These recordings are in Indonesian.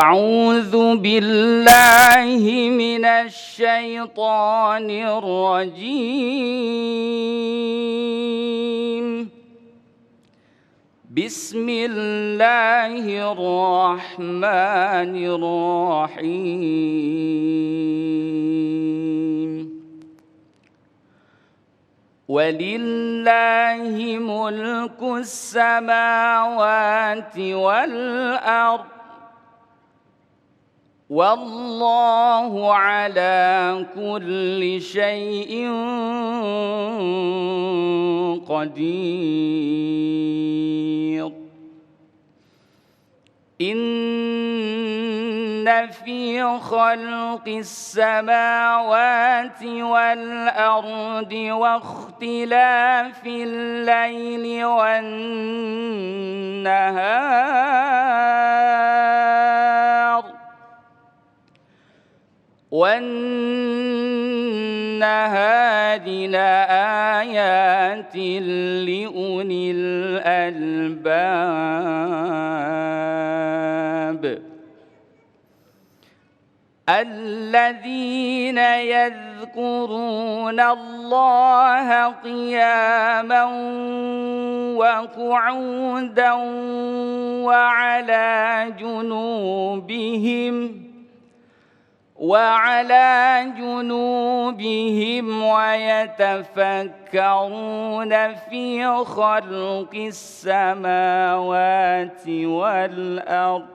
أعوذ بالله من الشيطان الرجيم بسم الله الرحمن الرحيم ولله ملك السماوات والأرض والله على كل شيء قدير إن في خلق السماوات والأرض واختلاف الليل والنهار لآيات لأولي الألباب الذين يذكرون الله قياما وقعودا وعلى جنوبهم ويتفكرون في خلق السماوات والأرض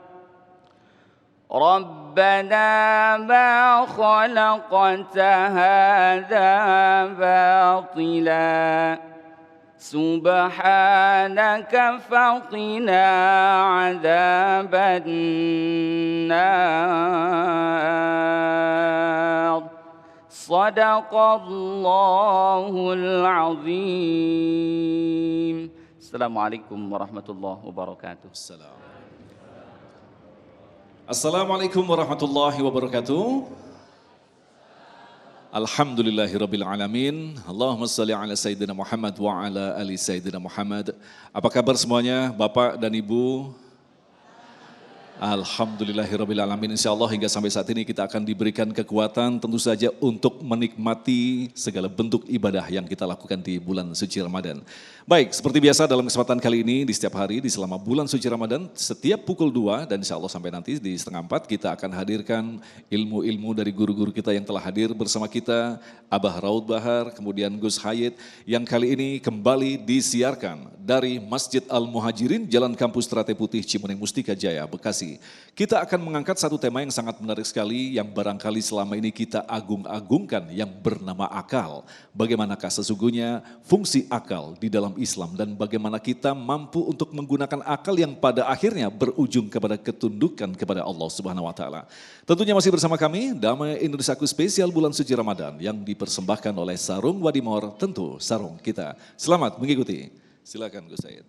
ربنا ما خلقت هذا باطلا سبحانك فقنا عذاب النار صدق الله العظيم. Assalamualaikum warahmatullahi wabarakatuh. Assalamualaikum warahmatullahi wabarakatuh. Alhamdulillahirabbil alamin. Allahumma shalli ala sayyidina Muhammad wa ala ali sayyidina Muhammad. Apa kabar semuanya, Bapak dan Ibu? Alhamdulillahirabbil alamin. Insyaallah hingga sampai saat ini kita akan diberikan kekuatan tentu saja untuk menikmati segala bentuk ibadah yang kita lakukan di bulan suci Ramadan. Baik, seperti biasa dalam kesempatan kali ini di setiap hari di selama bulan suci Ramadan setiap pukul 2 dan insyaallah sampai nanti di 3:30 kita akan hadirkan ilmu-ilmu dari guru-guru kita yang telah hadir bersama kita, Abah Raud Bahar, kemudian Gus Hayat yang kali ini kembali disiarkan dari Masjid Al-Muhajirin Jalan Kampus Trate Putih Cimeneng Mustika Jaya, Bekasi. Kita akan mengangkat satu tema yang sangat menarik sekali yang barangkali selama ini kita agung-agungkan yang bernama akal. Bagaimanakah sesungguhnya fungsi akal di dalam Islam dan bagaimana kita mampu untuk menggunakan akal yang pada akhirnya berujung kepada ketundukan kepada Allah Subhanahu wa taala. Tentunya masih bersama kami Damai Indonesiaku spesial bulan suci Ramadan yang dipersembahkan oleh Sarung Wadimor, tentu sarung kita. Selamat mengikuti. Silakan Gus Said.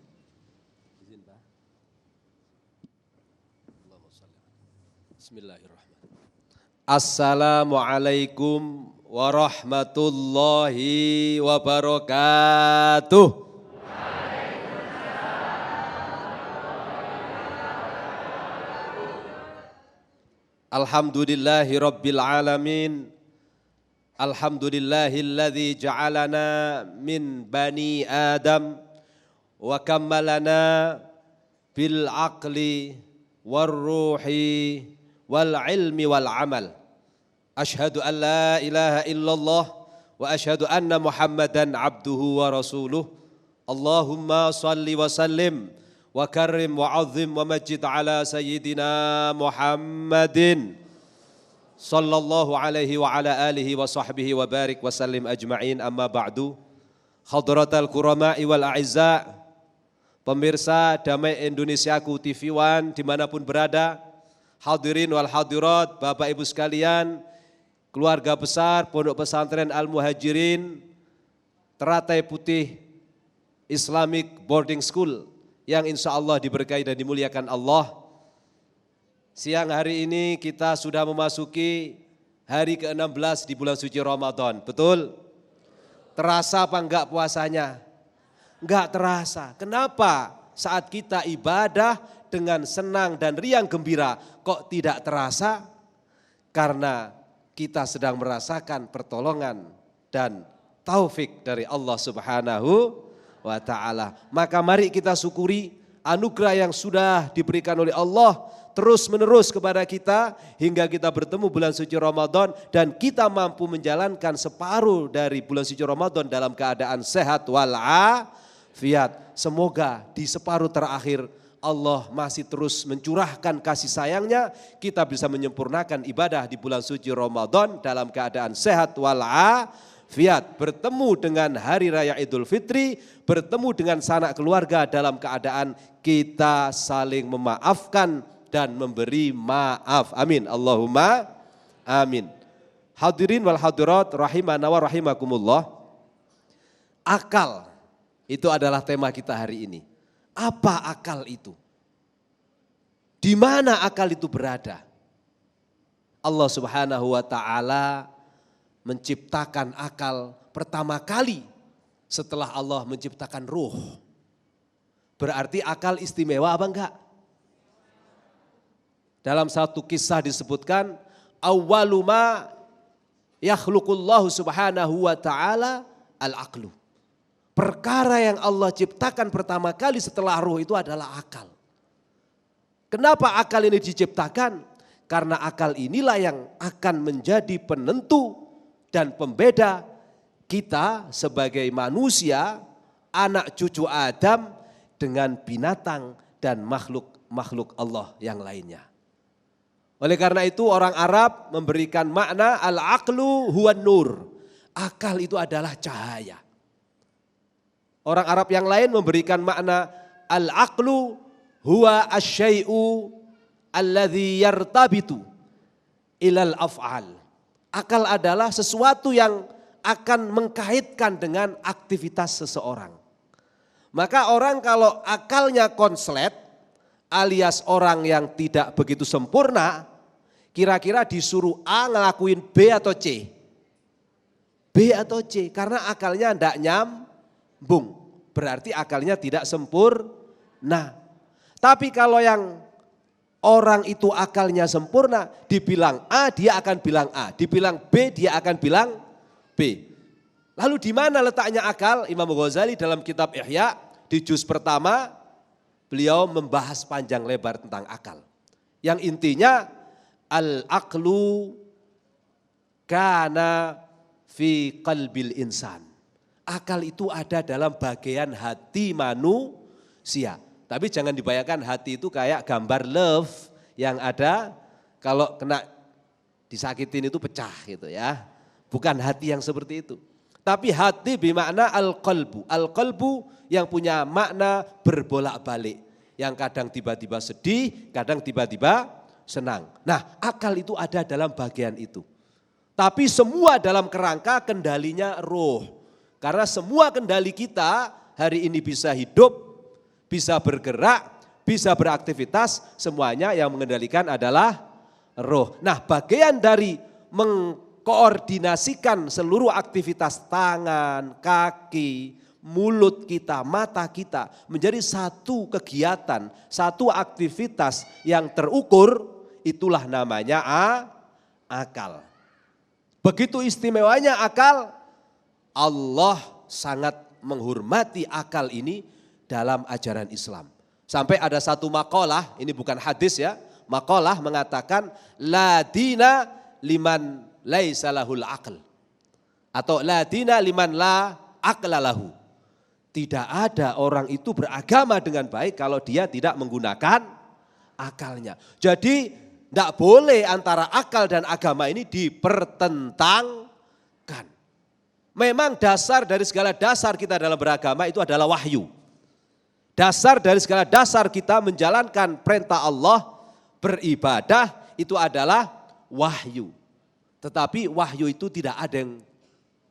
Bismillahirrahmanirrahim. Assalamualaikum warahmatullahi wabarakatuh. Alhamdulillahi rabbil alamin. Alhamdulillahilladzi ja'alana min bani Adam wa kammalana bil aqli war ruhi wal ilmi wal amal. Ashhadu an la ilaha illallah wa ashhadu anna Muhammadan abduhu wa rasuluh. Allahumma salli wa sallim wa karrim wa azim wa majid ala sayyidina Muhammadin sallallahu alaihi wa ala alihi wa sahbihi wa barik wa sallim ajma'in, amma ba'du. Hadratal kurama'i wal a'izza, pemirsa Damai Indonesiaku TV One dimanapun berada, hadirin wal hadirat, Bapak Ibu sekalian, keluarga besar Pondok Pesantren Al-Muhajirin Teratai Putih Islamic Boarding School yang insya Allah diberkahi dan dimuliakan Allah. Siang hari ini kita sudah memasuki hari ke-16 di bulan suci Ramadan, betul? Terasa apa enggak puasanya? Enggak terasa. Kenapa? Saat kita ibadah dengan senang dan riang gembira kok tidak terasa? Karena kita sedang merasakan pertolongan dan taufik dari Allah Subhanahu wa ta'ala. Maka mari kita syukuri anugerah yang sudah diberikan oleh Allah terus menerus kepada kita hingga kita bertemu bulan suci Ramadan dan kita mampu menjalankan separuh dari bulan suci Ramadan dalam keadaan sehat walafiat. Semoga di separuh terakhir Allah masih terus mencurahkan kasih sayangnya, kita bisa menyempurnakan ibadah di bulan suci Ramadan dalam keadaan sehat walafiat, bertemu dengan hari raya Idul Fitri, bertemu dengan sanak keluarga dalam keadaan kita saling memaafkan dan memberi maaf. Amin. Allahumma amin. Hadirin wal hadirat rahimana wa rahimakumullah. Akal itu adalah tema kita hari ini. Apa akal itu? Di mana akal itu berada? Allah Subhanahu wa ta'ala menciptakan akal pertama kali setelah Allah menciptakan ruh. Berarti akal istimewa apa enggak? Dalam satu kisah disebutkan awwaluma yakhluqullahu subhanahu wa ta'ala al-aqlu. Perkara yang Allah ciptakan pertama kali setelah ruh itu adalah akal. Kenapa akal ini diciptakan? Karena akal inilah yang akan menjadi penentu dan pembeda kita sebagai manusia, anak cucu Adam dengan binatang dan makhluk Allah yang lainnya. Oleh karena itu orang Arab memberikan makna al-aqlu huwan nur. Akal itu adalah cahaya. Orang Arab yang lain memberikan makna al-aqlu huwa asyai'u alladhi yartabitu ilal af'al. Akal adalah sesuatu yang akan mengkaitkan dengan aktivitas seseorang. Maka orang kalau akalnya konslet alias orang yang tidak begitu sempurna, kira-kira disuruh A ngelakuin B atau C? B atau C, karena akalnya tidak nyambung. Berarti akalnya tidak sempurna. Tapi kalau yang orang itu akalnya sempurna, dibilang A dia akan bilang A, dibilang B dia akan bilang B. Lalu di mana letaknya akal? Imam Ghazali dalam kitab Ihya di juz pertama beliau membahas panjang lebar tentang akal. Yang intinya al-aqlu kana fi qalbil insan. Akal itu ada dalam bagian hati manusia. Tapi jangan dibayangkan hati itu kayak gambar love yang ada kalau kena disakitin itu pecah gitu ya. Bukan hati yang seperti itu. Tapi hati bermakna al-qalbu. Al-qalbu yang punya makna berbolak-balik. Yang kadang tiba-tiba sedih, kadang tiba-tiba senang. Nah, akal itu ada dalam bagian itu. Tapi semua dalam kerangka kendalinya roh. Karena semua kendali kita hari ini bisa hidup, bisa bergerak, bisa beraktivitas, semuanya yang mengendalikan adalah roh. Nah, bagian dari mengkoordinasikan seluruh aktivitas tangan, kaki, mulut kita, mata kita menjadi satu kegiatan, satu aktivitas yang terukur, itulah namanya akal. Begitu istimewanya akal, Allah sangat menghormati akal ini dalam ajaran Islam. Sampai ada satu makalah, ini bukan hadis ya, makalah mengatakan la dina liman laisa lahul aql. Atau la dina liman la aqla lahu. Tidak ada orang itu beragama dengan baik kalau dia tidak menggunakan akalnya. Jadi tidak boleh antara akal dan agama ini dipertentangkan. Memang dasar dari segala dasar kita dalam beragama itu adalah wahyu. Dasar dari segala dasar kita menjalankan perintah Allah, beribadah itu adalah wahyu. Tetapi wahyu itu tidak ada yang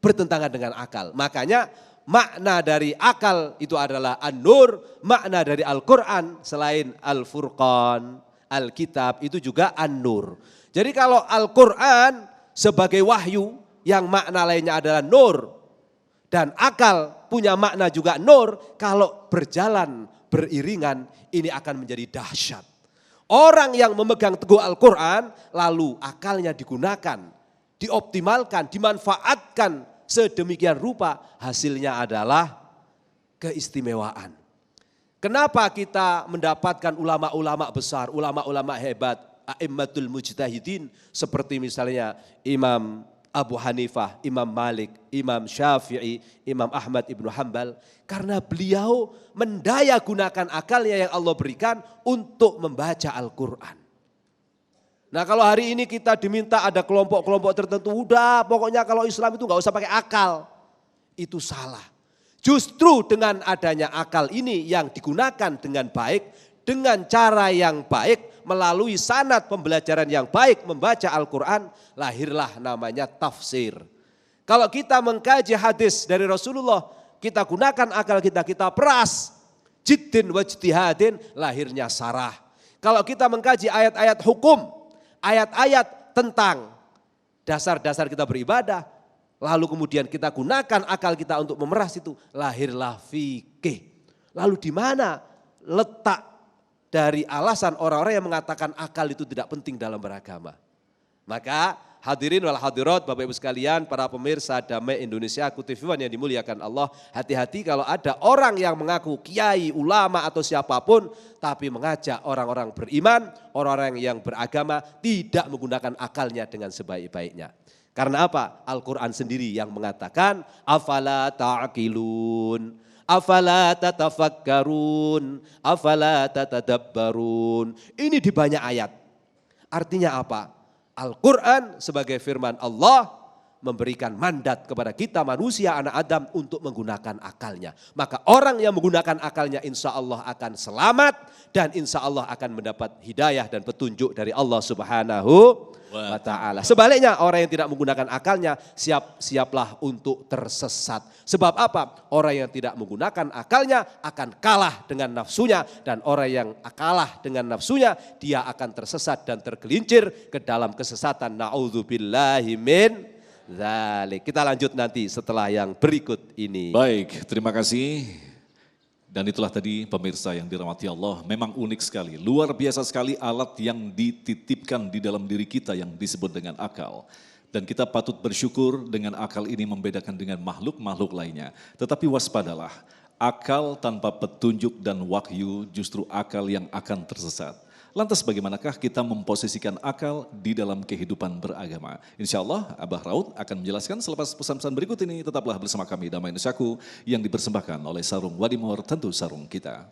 bertentangan dengan akal. Makanya makna dari akal itu adalah an-nur, makna dari Al-Quran selain Al-Furqan, Alkitab itu juga an-nur. Jadi kalau Al-Quran sebagai wahyu yang makna lainnya adalah nur dan akal punya makna juga nur, kalau berjalan beriringan, ini akan menjadi dahsyat. Orang yang memegang teguh Al-Quran, lalu akalnya digunakan, dioptimalkan, dimanfaatkan sedemikian rupa, hasilnya adalah keistimewaan. Kenapa kita mendapatkan ulama-ulama besar, ulama-ulama hebat, a'immatul mujtahidin, seperti misalnya Imam Abu Hanifah, Imam Malik, Imam Syafi'i, Imam Ahmad ibnu Hanbal. Karena beliau mendaya gunakan akalnya yang Allah berikan untuk membaca Al-Quran. Nah kalau hari ini kita diminta ada kelompok-kelompok tertentu, udah pokoknya kalau Islam itu gak usah pakai akal. Itu salah. Justru dengan adanya akal ini yang digunakan dengan baik, dengan cara yang baik, melalui sanad pembelajaran yang baik membaca Al-Quran, lahirlah namanya tafsir. Kalau kita mengkaji hadis dari Rasulullah, kita gunakan akal kita peras, jiddin wajtihadin, lahirnya sarah. Kalau kita mengkaji ayat-ayat hukum, ayat-ayat tentang dasar-dasar kita beribadah, lalu kemudian kita gunakan akal kita untuk memeras itu, lahirlah fikih. Lalu di mana letak dari alasan orang-orang yang mengatakan akal itu tidak penting dalam beragama? Maka hadirin wal hadirat, Bapak Ibu sekalian, para pemirsa Damai Indonesia, TV One yang dimuliakan Allah, hati-hati kalau ada orang yang mengaku kiai, ulama atau siapapun, tapi mengajak orang-orang beriman, orang-orang yang beragama, tidak menggunakan akalnya dengan sebaik-baiknya. Karena apa? Al-Quran sendiri yang mengatakan, afala ta'qilun. Afala tatafakkarun, afala tatadabbarun. Ini di banyak ayat. Artinya apa? Al-Quran sebagai firman Allah memberikan mandat kepada kita manusia anak Adam untuk menggunakan akalnya. Maka orang yang menggunakan akalnya insya Allah akan selamat dan insya Allah akan mendapat hidayah dan petunjuk dari Allah Subhanahu wa ta'ala. Sebaliknya orang yang tidak menggunakan akalnya siaplah untuk tersesat. Sebab apa? Orang yang tidak menggunakan akalnya akan kalah dengan nafsunya, dan orang yang kalah dengan nafsunya dia akan tersesat dan tergelincir ke dalam kesesatan. Na'udzubillahi min dzalik. Kita lanjut nanti setelah yang berikut ini. Baik, terima kasih. Dan itulah tadi pemirsa yang dirahmati Allah, memang unik sekali, luar biasa sekali alat yang dititipkan di dalam diri kita yang disebut dengan akal. Dan kita patut bersyukur dengan akal ini membedakan dengan makhluk-makhluk lainnya. Tetapi waspadalah, akal tanpa petunjuk dan wahyu justru akal yang akan tersesat. Lantas bagaimanakah kita memposisikan akal di dalam kehidupan beragama? Insya Allah Abah Raud akan menjelaskan selepas pesan-pesan berikut ini. Tetaplah bersama kami Damai Indonesiaku yang dipersembahkan oleh Sarung Wadimor, tentu sarung kita.